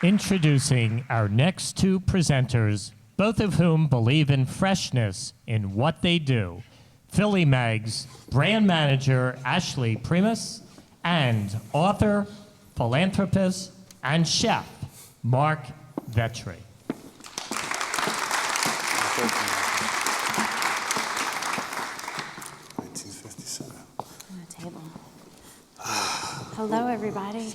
Introducing our next two presenters, both of whom believe in freshness in what they do. Philly Mag's brand manager, Ashley Primis, and author, philanthropist, and chef, Marc Vetri. 1957. On the table. Hello, everybody.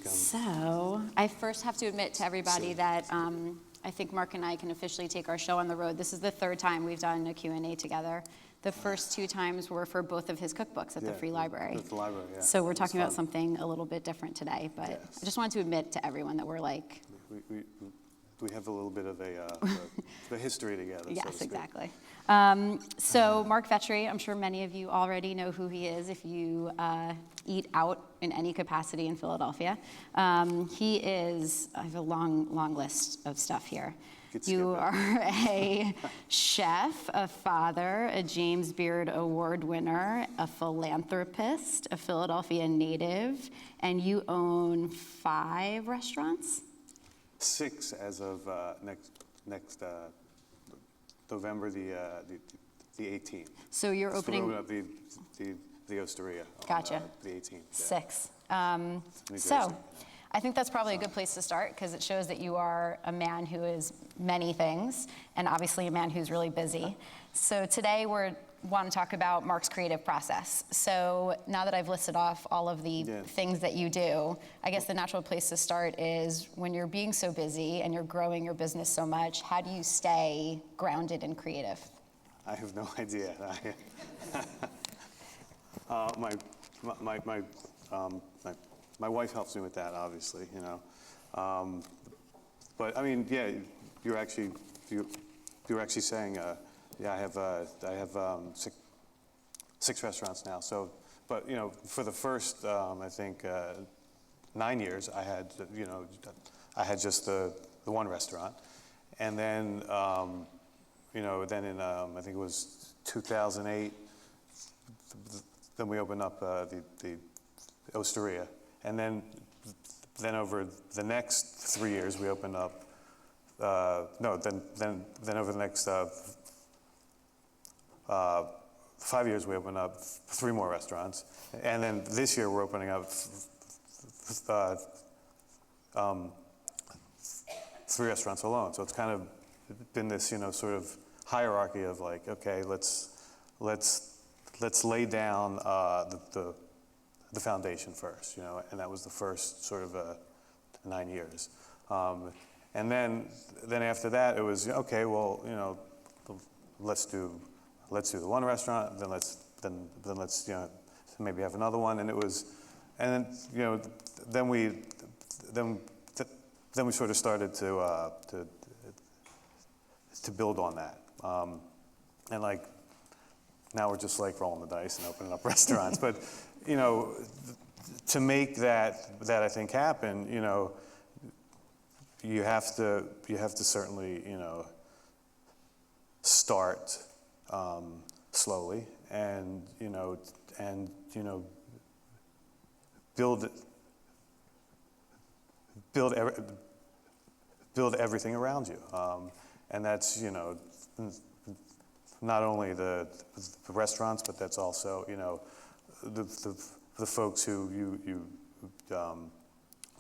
So I first have to admit to everybody that I think Marc and I can officially take our show on the road. This is the third time we've done a Q&A together. The first two times were for both of his cookbooks at the Free Library. At the library, yeah. So we're talking about something a little bit different today, but Yes. I just wanted to admit to everyone that we're like... We have a little bit of a history together. Yes, so to speak. exactly. So Marc Vetri, I'm sure many of you already know who he is if you eat out in any capacity in Philadelphia. He is, I have a long list of stuff here. You are a chef, a father, a James Beard Award winner, a philanthropist, a Philadelphia native, and you own 5 restaurants? 6 as of next November the 18th. So you're opening... We're opening up the Osteria Gotcha. on the 18th. 6. New So Jersey. I think that's probably a good place to start because it shows that you are a man who is many things and obviously a man who's really busy. So today we want to talk about Marc's creative process. So now that I've listed off all of the things that you do, I guess the natural place to start is when you're being so busy and you're growing your business so much, how do you stay grounded and creative? I have no idea. My wife helps me with that, obviously, you know. But I mean, yeah, you were actually saying, yeah, I have 6 restaurants now. So, but you know, for the first, I think 9 years, I had just the one restaurant, and then you know, then in I think it was 2008, then we opened up the Osteria, and then over the next 3 years we opened up. Then over the next 5 years we opened up 3 more restaurants, and then this year we're opening up 3 restaurants alone. So it's kind of been this, you know, sort of hierarchy of like, okay, let's lay down the foundation first, you know, and that was the first sort of 9 years, and then after that it was okay. Well, you know, let's do the one restaurant, then let's you know, maybe have another one, and then you know, then we sort of started to build on that, and like now we're just like rolling the dice and opening up restaurants. But you know, to make that I think happen, you know, you have to certainly, you know, start slowly, and you know, build everything around you, and that's, you know, not only the restaurants, but that's also, you know, the folks who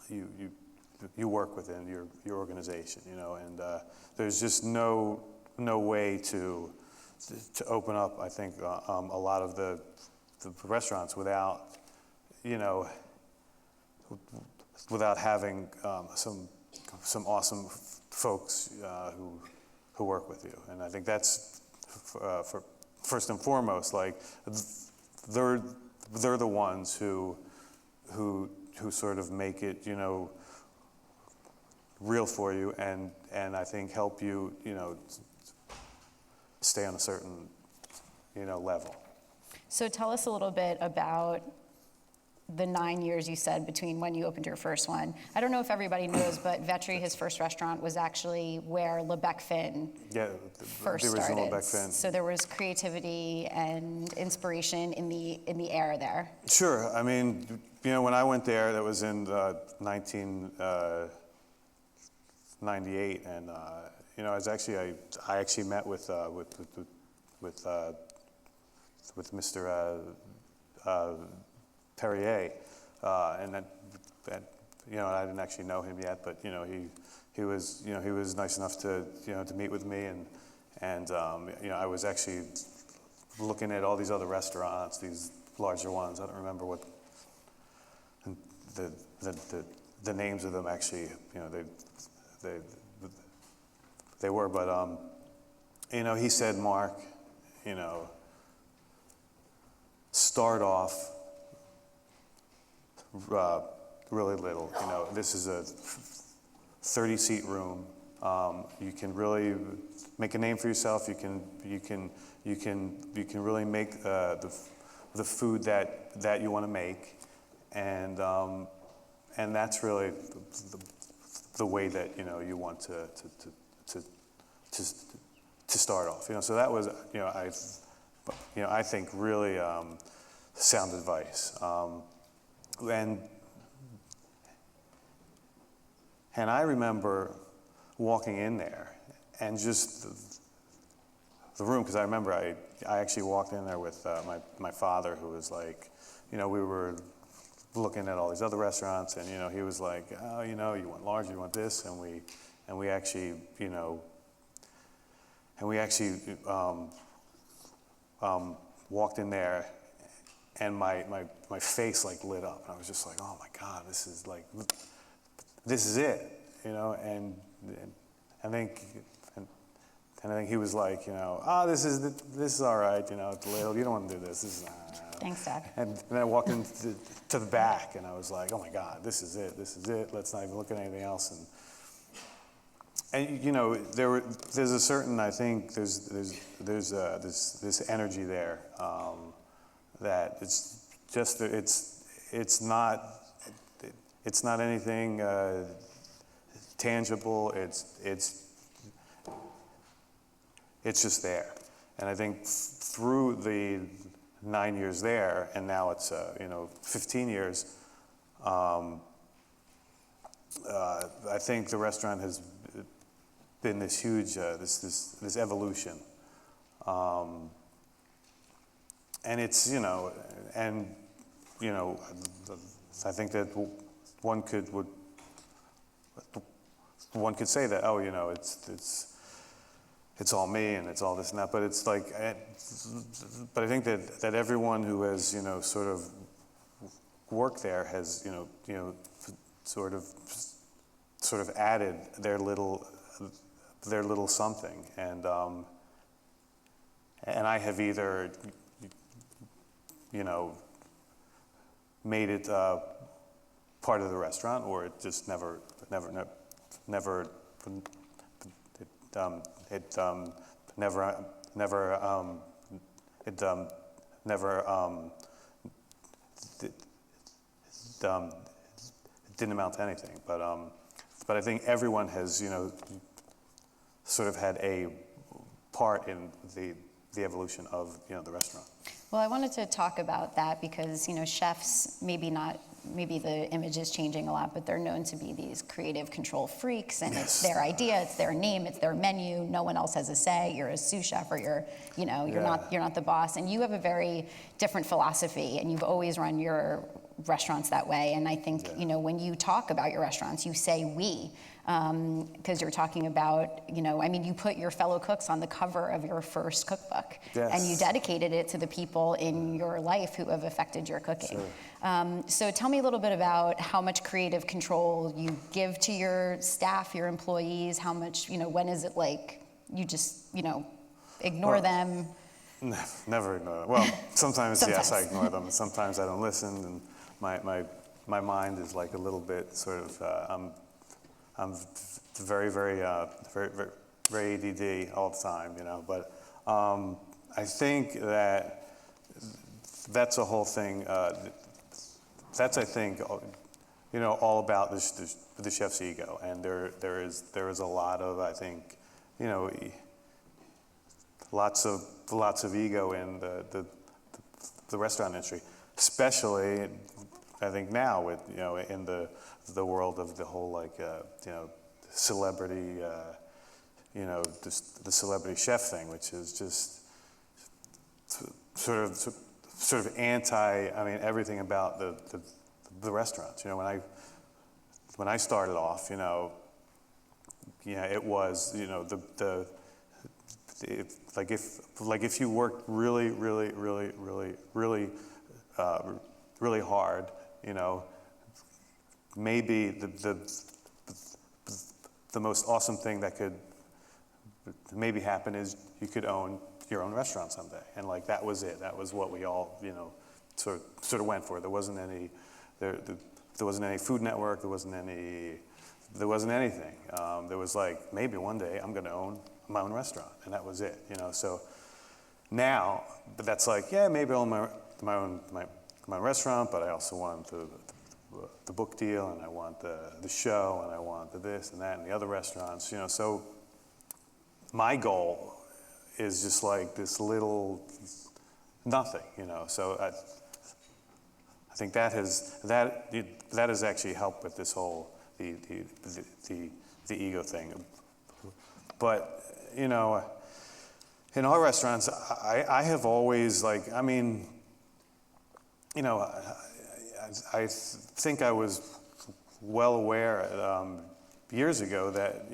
you work within your organization, you know, and there's just no way to open up, I think, a lot of the restaurants without, you know, without having some awesome folks who work with you, and I think that's for first and foremost, like they're the ones who sort of make it, you know, real for you, and I think help you, you know, stay on a certain, you know, level. So tell us a little bit about the 9 years you said between when you opened your first one. I don't know if everybody knows, but Vetri, his first restaurant, was actually where Lebec Fin first the original started. Lebec Fin. So there was creativity and inspiration in the air there. Sure. I mean, when I went there, that was in 1998, and I was actually I actually met with Mr. Perrier, and that I didn't actually know him yet, but he was nice enough to to meet with me, and I was actually looking at all these other restaurants, these larger ones. I don't remember what the names of them actually they were, but he said, Mark, start off really little. This is a 30-seat room. You can really make a name for yourself. You can really make the food that you want to make, and that's really the way that you want to start off. So that was I think really sound advice. And I remember walking in there and just the room, because I remember I actually walked in there with my father, who was like, we were looking at all these other restaurants, and he was like, oh, you want large, you want this, and we actually walked in there, and my face like lit up, and I was just like, oh my God, this is it, and I think he was like, this is all right, it's little, you don't want to do this. This is Thanks, Dad. And then I walked into the back, and I was like, oh my God, this is it. Let's not even look at anything else. And there's a certain, I think there's this energy there that it's just it's not anything tangible. It's just there. And I think through the 9 years there, and now it's 15 years. I think the restaurant has been this huge this evolution, and it's I think that one could say that it's all me and it's all this and that, but it's like, but I think that everyone who has sort of worked there has sort of added their little something, and I have either made it part of the restaurant, or it just never didn't amount to anything. But I think everyone has sort of had a part in the evolution of the restaurant. Well, I wanted to talk about that because chefs maybe the image is changing a lot, but they're known to be these creative control freaks, and Yes. It's their idea, it's their name, it's their menu. No one else has a say. You're a sous chef, or you're not the boss. And you have a very different philosophy, and you've always run your restaurants that way. And I think when you talk about your restaurants, you say we. Because you're talking about, you put your fellow cooks on the cover of your first cookbook, Yes. and you dedicated it to the people in your life who have affected your cooking. Sure. So tell me a little bit about how much creative control you give to your staff, your employees. How much, when is it like you just, ignore them? Never ignore them. Well, sometimes yes, I ignore them. Sometimes I don't listen, and my mind is like a little bit sort of. I'm very, very, very, very, very ADD all the time, But I think that's a whole thing. that's I think, all about the chef's ego, and there is a lot of, I think, lots of ego in the restaurant industry, especially I think now with in the world of the whole celebrity the celebrity chef thing, which is just sort of anti, everything about the restaurants. When I started off, it was if you worked really hard, maybe the most awesome thing that could maybe happen is you could own your own restaurant someday, and that was it. That was what we all sort of went for. There wasn't any Food Network. There wasn't anything. There was maybe one day I'm going to own my own restaurant, and that was it. So now, but that's maybe I'll own my own restaurant, but I also want the book deal, and I want the show, and I want the this and that and the other restaurants. So my goal is just this little nothing. So I think that has actually helped with this whole the ego thing. But in our restaurants, I have always I think I was well aware years ago that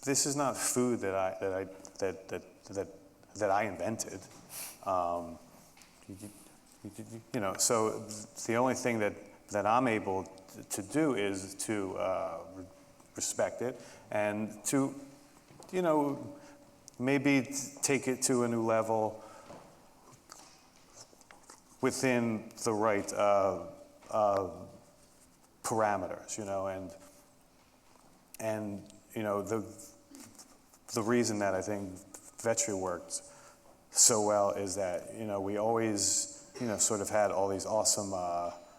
this is not food that I invented. So the only thing that I'm able to do is to respect it and to, maybe take it to a new level within the right parameters, and the reason that I think Vetri worked so well is that we always sort of had all these awesome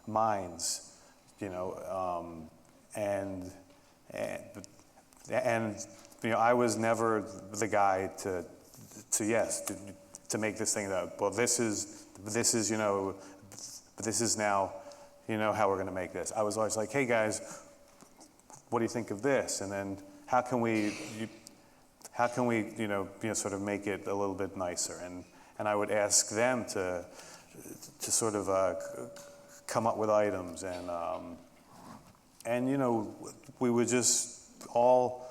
minds, and I was never the guy to make this thing that, well, this is now how we're going to make this. I was always like, hey guys, what do you think of this? And then how can we sort of make it a little bit nicer? And I would ask them to sort of come up with items, and we would just all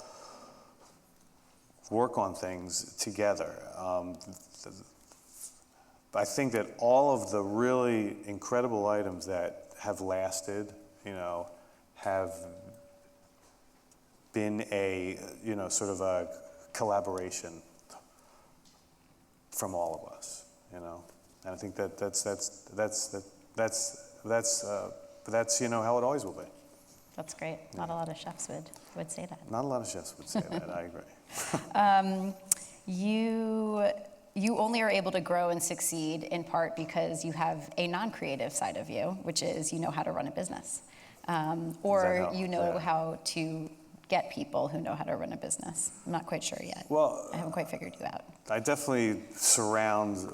work on things together. I think that all of the really incredible items that have lasted, have been a sort of a collaboration from all of us, and I think that's how it always will be. That's great. Not a lot of chefs would say that. Not a lot of chefs would say that. I agree. You only are able to grow and succeed in part because you have a non-creative side of you, which is you know how to run a business, or you know how to get people who know how to run a business. I'm not quite sure yet. Well, I haven't quite figured you out. I definitely surround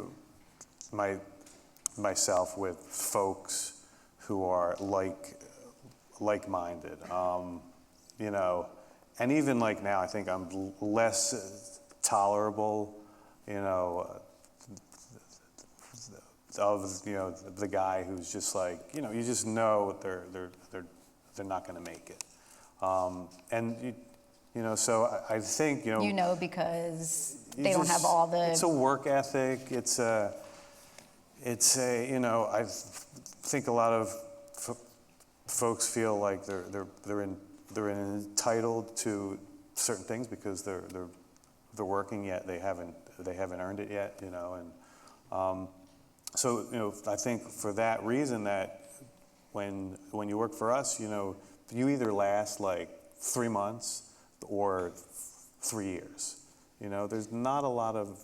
myself with folks who are like-minded, and even now I think I'm less tolerable, of the guy who's just you just know they're not going to make it, and so I think because they don't have all the. It's a work ethic. It's a I think a lot of folks feel like they're entitled to certain things because they're working, yet they haven't earned it yet, and so I think for that reason that when you work for us, you either last 3 months or 3 years. There's not a lot of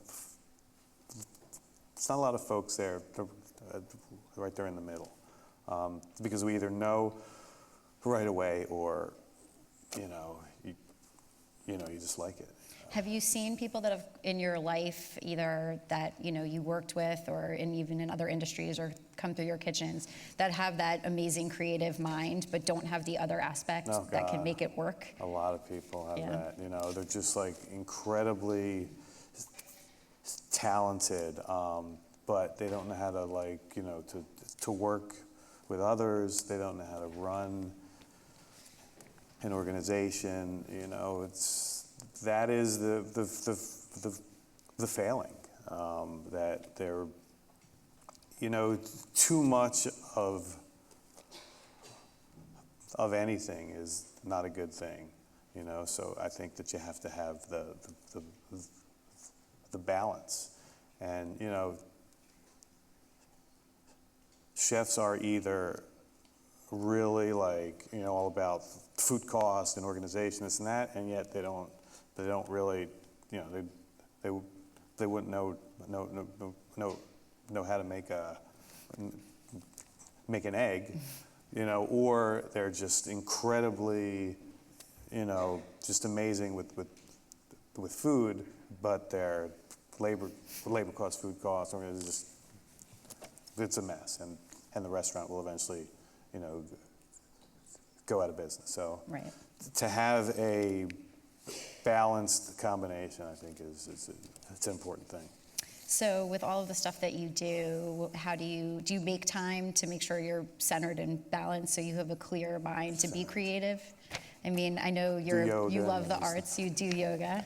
folks there right there in the middle, because we either know right away or, you just like it. Have you seen people that have in your life, either that you worked with, or even in other industries, or come through your kitchens, that have that amazing creative mind, but don't have the other aspect Oh, that can God. make it work? A lot of people have Yeah. that. They're just like incredibly talented, but they don't know how to to work with others. They don't know how to run an organization. That is the failing, that they're, too much of anything is not a good thing, so I think that you have to have the balance. And, chefs are either really all about food cost and organization, this and that, and yet they don't really, they wouldn't know how to make an egg, or they're just incredibly, just amazing with food, but their labor cost, food cost, or it's a mess, and the restaurant will eventually, go out of business. So Right. to have a balanced combination, I think, it's an important thing. So with all of the stuff that you do, how do you make time to make sure you're centered and balanced, so you have a clear mind to be creative? I mean, I know you yoga love the and arts, you do yoga.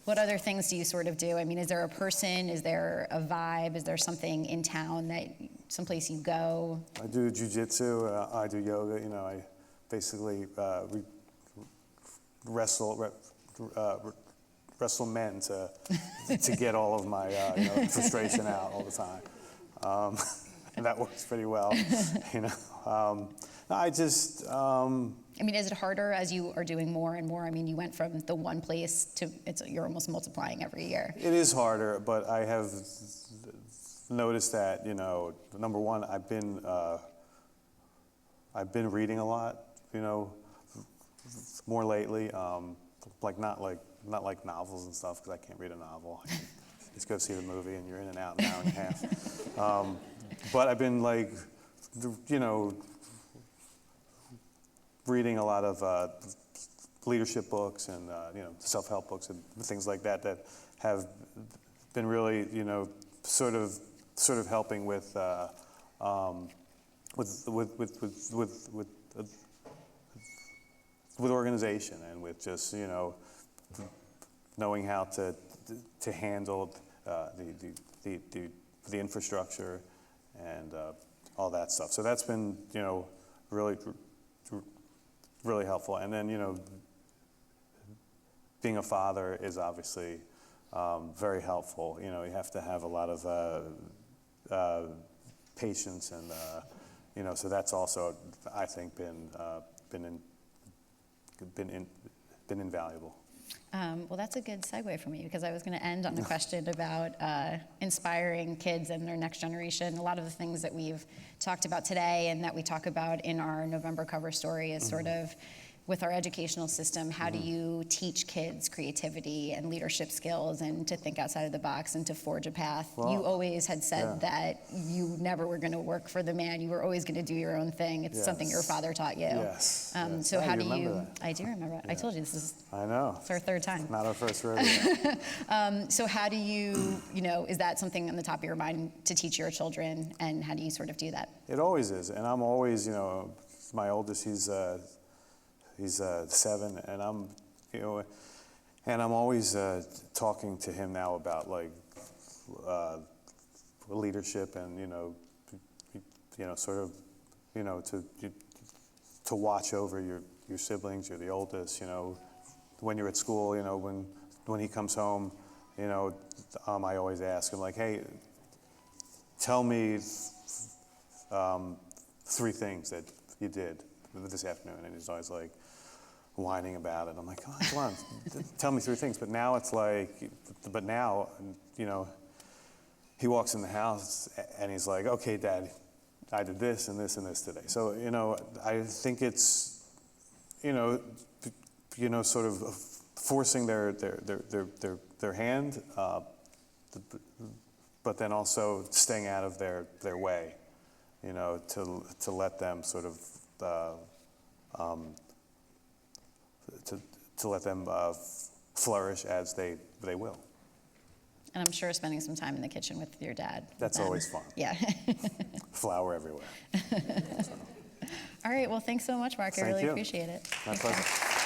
What other things do you sort of do? I mean, is there a person, is there a vibe, is there something in town someplace you go? I do jujitsu, I do yoga, I basically wrestle men to get all of my frustration out all the time. And that works pretty well, I just... I mean, is it harder as you are doing more and more? I mean, you went from the one place to you're almost multiplying every year. It is harder, but I have noticed that, number one, I've been reading a lot, more lately, not like novels and stuff, because I can't read a novel. I can just go see the movie and you're in and out in an hour and a half. But I've been reading a lot of leadership books and self-help books and things like that have been really sort of helping with organization and with just knowing how to handle the infrastructure and all that stuff. So that's been really helpful. And then being a father is obviously very helpful. You have to have a lot of patience and so that's also, I think, been invaluable. Well, that's a good segue for me, because I was going to end on a question about inspiring kids and their next generation. A lot of the things that we've talked about today and that we talk about in our November cover story is sort of with our educational system, how do you teach kids creativity and leadership skills and to think outside of the box and to forge a path? Well, you always had said that you never were going to work for the man. You were always going to do your own thing. It's something your father taught you. Yes. Yes. So how do remember you... that. I do remember it. I told you this is... I know. It's our third time. Not our first rodeo. So how do you, is that something on the top of your mind to teach your children, and how do you sort of do that? It always is, and I'm always, my oldest, he's 7, and I'm always talking to him now about leadership and to watch over your siblings. You're the oldest, when you're at school, when he comes home, I always ask him hey, tell me 3 things that you did this afternoon, and he's always whining about it. I'm like, come on, tell me 3 things. But now it's he walks in the house and he's like, okay, Dad, I did this and this and this today. So, you know, I think it's, you know, sort of forcing their hand, but then also staying out of their way, you know, to let them sort of, to let them flourish as they will. And I'm sure spending some time in the kitchen with your dad. That's then. always fun. Yeah. Flour everywhere. All right, well, thanks so much, Marc. I Thank really you. appreciate it. My Take care. pleasure.